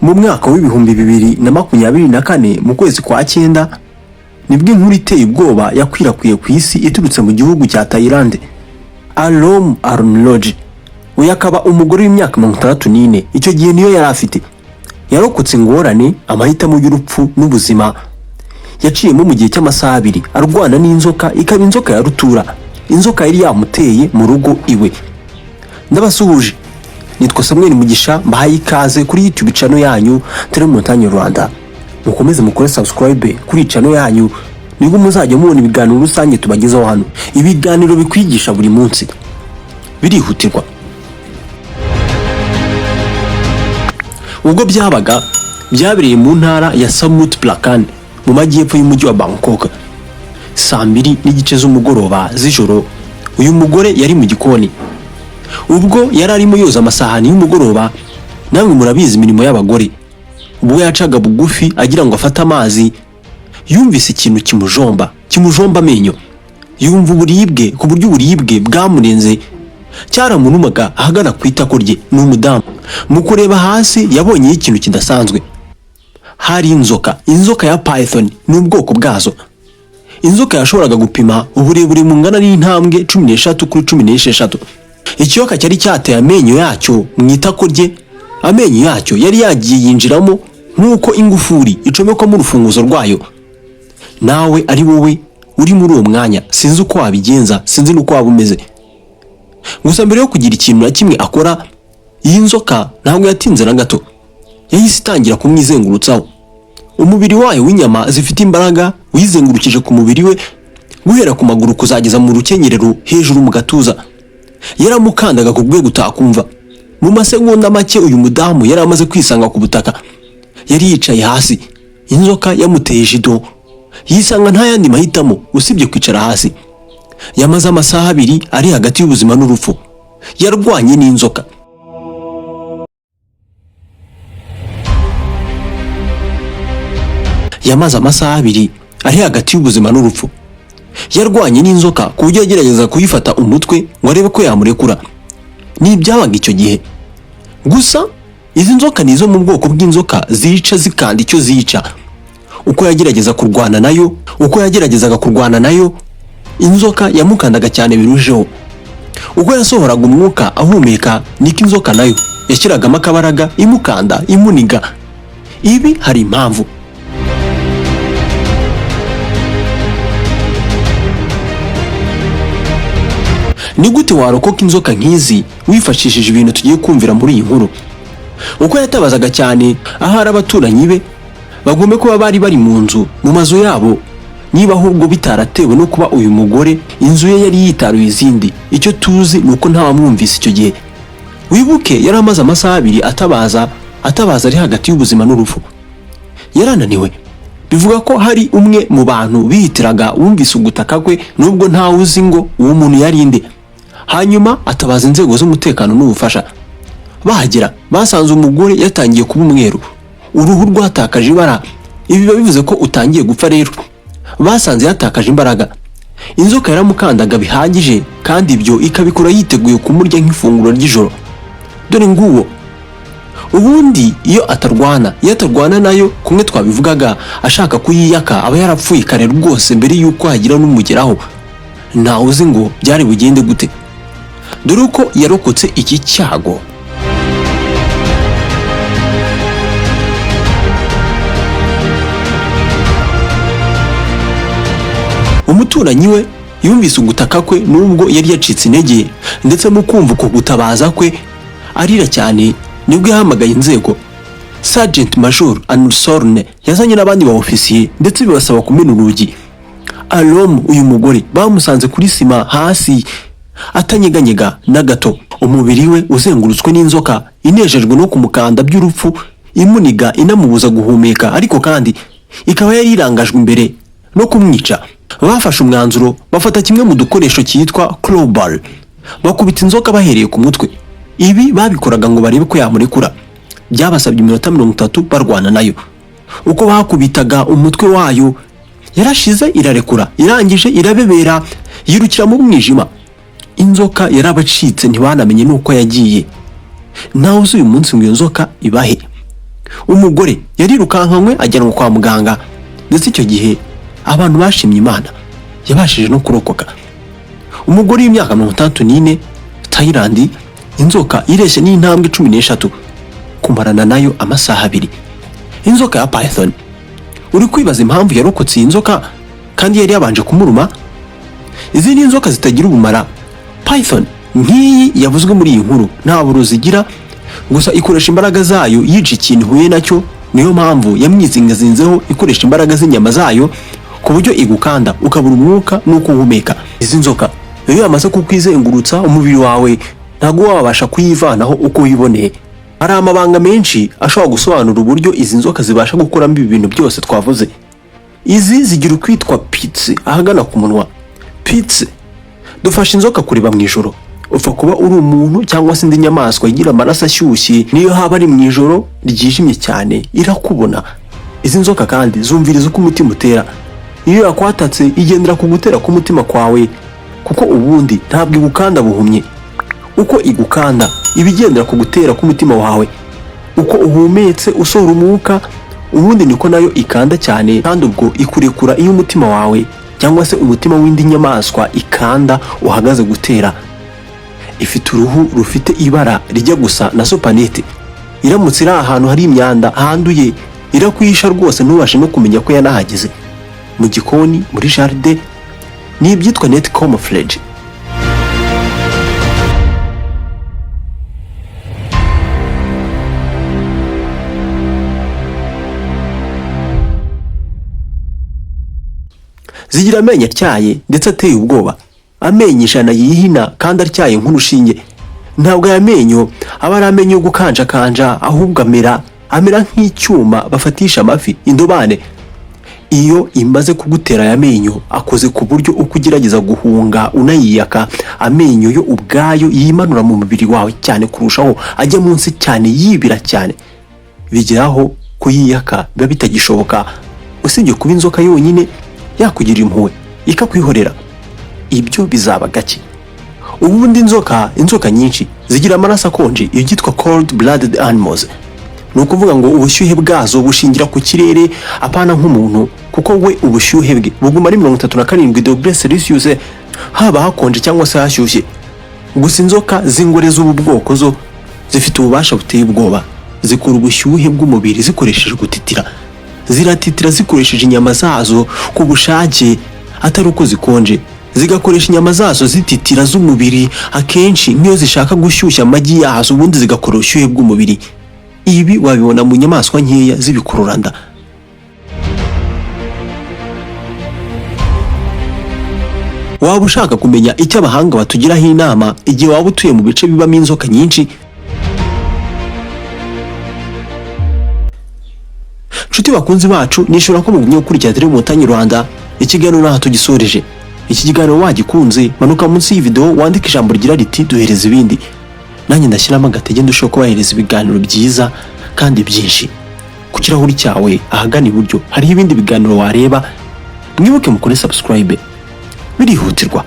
Mu mwaka w'ibihumbi 2024 mu kwezi kwa 9 nibwo inkuru iteye ubwoba yakwirakwiye ku isi iturutse mu gihugu cya Thailand. Alom Arunloj uyakaba umugore w'imyaka 64 icyo gihe niyo yari afite. Yarokotse ingorane amahitamo y'urupfu n'ubuzima. Yaciyemo mu gihe cy'amasaha 2 arwana n'inzoka, ikaba inzoka ya rutura. Inzoka yari yamuteye mu rugo iwe. Ndabasuhuje, nitwa Samuel Mugisha, mbahaye ikaze kuri YouTube channel yanyu Tele Montagne Rwanda. Mukomeze mukore subscribe kuri channel yanyu nibwo muzajya mubona ibiganiro rusange tubagezaho hano. Ibiganiro bikwigisha buri munsi, birihutirwa. Ubwo byabereye mu ntara ya Samut Prakan mu majyepfo y'umujyi wa Bangkok. Saa 2:30 z'umugoroba z'ijoro, uyu mugore yari mu gikoni. Ubwo yari arimo yoza amasahani y'umugoroba, namwe murabizi imirimo y'abagore. Ubwo yacaga bugufi agira ngo afate amazi, yumvise ikintu kimujomba amenyo. Yumva uburibwe ku buryo uburibwe bwamurenze. Cyaramunumaga ahagana ku itako rye. N'umudamu mu kureba hasi yabonye ikintu kidasanzwe. Hari inzoka ya python n'ubwoko bwazo. Inzoka yashoboraga gupima uburebure mungana n'intambwe 13 kuri 16. Ikiyoka cyari cyateye amenyo yacyo mu itako rye. Amenyo yacyo yari yagiye yinjiramo nkuko ingufuri icomekwa mu rufunguzo rwayo. Nawe ari wowe uri muri uwo mwanya, sinzi uko wabigenza, sinzi nuko wabumeze. Gusa mbere yo kugira ikintu na kimwe akora, iyi nzoka ntabwo yatinze na gato. Yahise itangira kumwizengurutsaho. Umubiri wayo w'inyama zifite imbaraga wizengurukije ku mubiri we, guhera ku maguru kuzageza mu rukenyerero hejuru mu gatuza. Yaramukandaga ku rwego utakumva. Mu masegonda make uyu mudamu yari amaze kwisanga ku butaka. Yari yicaye hasi. Inzoka yamuteye jido. Yisanga nta yandi mahitamo usibye kwicara hasi. Yamaze amasaha 2 ari hagati y'ubuzima n'urupfu. Yarwanye n'inzoka. Yamaze amasaha 2 ari hagati y'ubuzima n'urupfu. Yarwanye n'inzoka ku buryo yagerageza kuyifata umutwe ngo arebe ko yamurekura. Ni byabaga icyo gihe. Gusa izi nzoka nizo mu bwoko bw'inzoka zica zikanda icyo zica. Uko yageragezaga kurwana nayo, inzoka yamukandaga cyane birujeho. Uko yasohoraga umwuka ahumeka, niko inzoka nayo yashyiragamo akabaraga imukanda imuniga. Ibi hari impamvu. Ni gute warokoka inzoka nk'izi wifashishije ibintu tugiye kumvira muri iyi nkuru? Uko yatabazaga cyane ahari abaturanyi be bagombe kuba bari mu nzu mu mazu yabo, niba ahubwo bitaratewe no kuba uyu mugore inzu ye yari yitaruye izindi. Icyo tuzi nuko nta wamwumvise icyo gihe. Wibuke yari amaze amasaha 2 atabaza ari hagati y'ubuzima n'urupfu. Yarananiwe. Bivuga ko hari umwe mu bantu bihitiraga wumvise ugutaka kwe nubwo nta uzi ngo uwo muntu yarinde. Hanyuma atabaza inzego z'umutekano n'ubufasha. Bahagera basanze umugore yatangiye kuba umweru, uruhu rwatakaje ibara. Ibi biba bivuze ko utangiye gupfa rero. Basanze yatakaje imbaraga. Inzoka yaramukandaga bihagije kandi ibyo ikabikora yiteguye kumurya nk'ifunguro ry'ijoro. Dore nguwo. Ubundi iyo atarwana nayo kumwe twabivugaga ashaka kuyiyaka aba yarapfuye kare rwose mbere yuko hagira n'umugeraho. Nta uzi ngo byari bugende gute. Dore uko yarokotse iki cyago. Umuturanyi we yumvise ugutaka kwe nubwo yari yacitse intege, ndetse mu kumva uko gutabaza kwe arira cyane, nibwo yahamagaye inzego. Sergeant Major Anursorne yazanye n'abandi ba ofisiye ndetse bibasaba kumena urugi. Alom uyu mugore bamusanze kuri sima hasi atanyeganyega na gato. Umubiri we uzengurutswe n'inzoka inejejwe no kumukanda by'urupfu, imuniga inamubuza guhumeka, ariko kandi ikaba yari irangajwe imbere no kumwica. Bafashe umwanzuro bafata kimwe mu dukoresho cyitwa crowbar, bakubita inzoka bahereye ku mutwe. Ibi babikoraga ngo barebe ko yamurekura. Byabasabye iminota 30 barwana nayo. Uko bakubitaga umutwe wayo yarashize irarekura, irangije irabebera yirukira mu mwijima. Inzoka yarabacitse ntibanamenye nuko yagiye. Naho uyu munsi ngo inzoka ibahe. umugore yarirukankanywe ajyanwa kwa muganga, ndetse icyo gihe abantu bashimye Imana yabashije no kurokoka. Umugore w'imyaka 64 Thailand, inzoka ireshya n'intambwe 13 kumarana nayo amasaha 2. Inzoka ya python, uri kwibaza impamvu yarokotse iyi nzoka kandi yari yabanje kumuruma? Izi ni inzoka zitagira ubumara. Python nk'iyi yavuzwe muri iyi nkuru nta burozi igira, gusa ikoresha imbaraga zayo yica ikintu ihuye nacyo. Niyo mpamvu yamwizingazinzeho ikoresha imbaraga z'inyama zayo ku buryo igukanda ukabura umwuka n'uko uhumeka. Izi nzoka iyo yamaze kukwizengurutsa umubiri wawe ntago wabasha kuyivanaho uko wiboneye. Hari amabanga menshi ashobora gusobanura uburyo izi nzoka zibasha gukuramo ibi bintu byose twavuze. Izi zigira kwitwa pits ahagana ku munwa. Pits dufasha inzoka kureba mu ijoro. Upfa kuba uri umuntu cyangwa se indi nyamaswa igira amaraso ashyushye, niyo haba ari mu ijoro ryijimye cyane irakubona. Izi nzoka kandi zumviriza uko umutima utera. Iyo yakwatatse igendera ku gutera k'umutima kwawe, kuko ubundi ntabwo igukanda buhumye. Uko igukanda ibigendera ku gutera k'umutima wawe, uko uhumetse usohora umwuka, ubundi niko nayo ikanda cyane, kandi ubwo ikurekura iyo umutima wawe cyangwa se umutima w'indi nyamaswa ikanda uhagaze gutera. Ifite uruhu rufite ibara rijya gusa na sopanete. Iramutse iri ahantu hari imyanda handuye irakwisha rwose ntubashe no kumenya ko yanahageze. Mu gikoni, muri jardin, ni ibyitwa net camouflage. Zigira amenyo atyaye ndetse ateye ubwoba. Amenyo ijana yihina kandi atyaye nk'urushinge. Ntabwo aya menyo aba ari amenyo yo gukanjakanja, ahubwo amera nk'icyuma bafatisha amafi, indobane. Iyo imaze kugutera aya menyo akoze ku buryo uko ugerageza guhunga unayiyaka, amenyo yo ubwayo yimanura mu mubiri wawe cyane kurushaho, ajya munsi cyane, yibira cyane, bigeraho kuyiyaka biba bitagishoboka. Usibye kuba inzoka yonyine yakugira impuhwe ikakwihorera, ibyo bizaba gake. Ubundi inzoka nyinshi zigira amaraso akonje, ibyitwa cold blooded animals. Nukuvuga ngo ubushyuhe bwazo bushingira ku kirere apana nk'umuntu, kuko we ubushyuhe bwe buguma ari 37 degrees Celsius, haba hakonje cyangwa se hashyushye. Gusa inzoka z'ingore z'ubu bwoko zo zifite ububasha buteye ubwoba. Zikura ubushyuhe bw'umubiri zikoresheje gutitira. Ziratitira zikoresheje inyama zazo ku bushake, atari uko zikonje. Zigakoresha inyama zazo zititira z'umubiri akenshi niyo zishaka gushyushya amagi yazo, ubundi zigakora ubushyuhe bw'umubiri. Ibi wabibona mu nyamaswa nkeya z'ibikururanda. Waba ushaka kumenya icyo abahanga batugiraho inama igihe waba utuye mu bice bibamo inzoka nyinshi? Nshuti bakunzi bacu, nishobora ko mugumye gukurikira Tele Montagne Rwanda. Ikiganiro naho tugisoreje. Iki kiganiro wagikunze, manuka munsi y'ivideo wandika ijambo rigira riti duhereza ibindi. Nanjye ndashyiramo agatege ndushaho kubahereza ibiganiro byiza kandi byinshi. Ku kirahuri cyawe ahagana iburyo hari ibindi biganiro wareba. Mwibuke mukore subscribe, birihutirwa.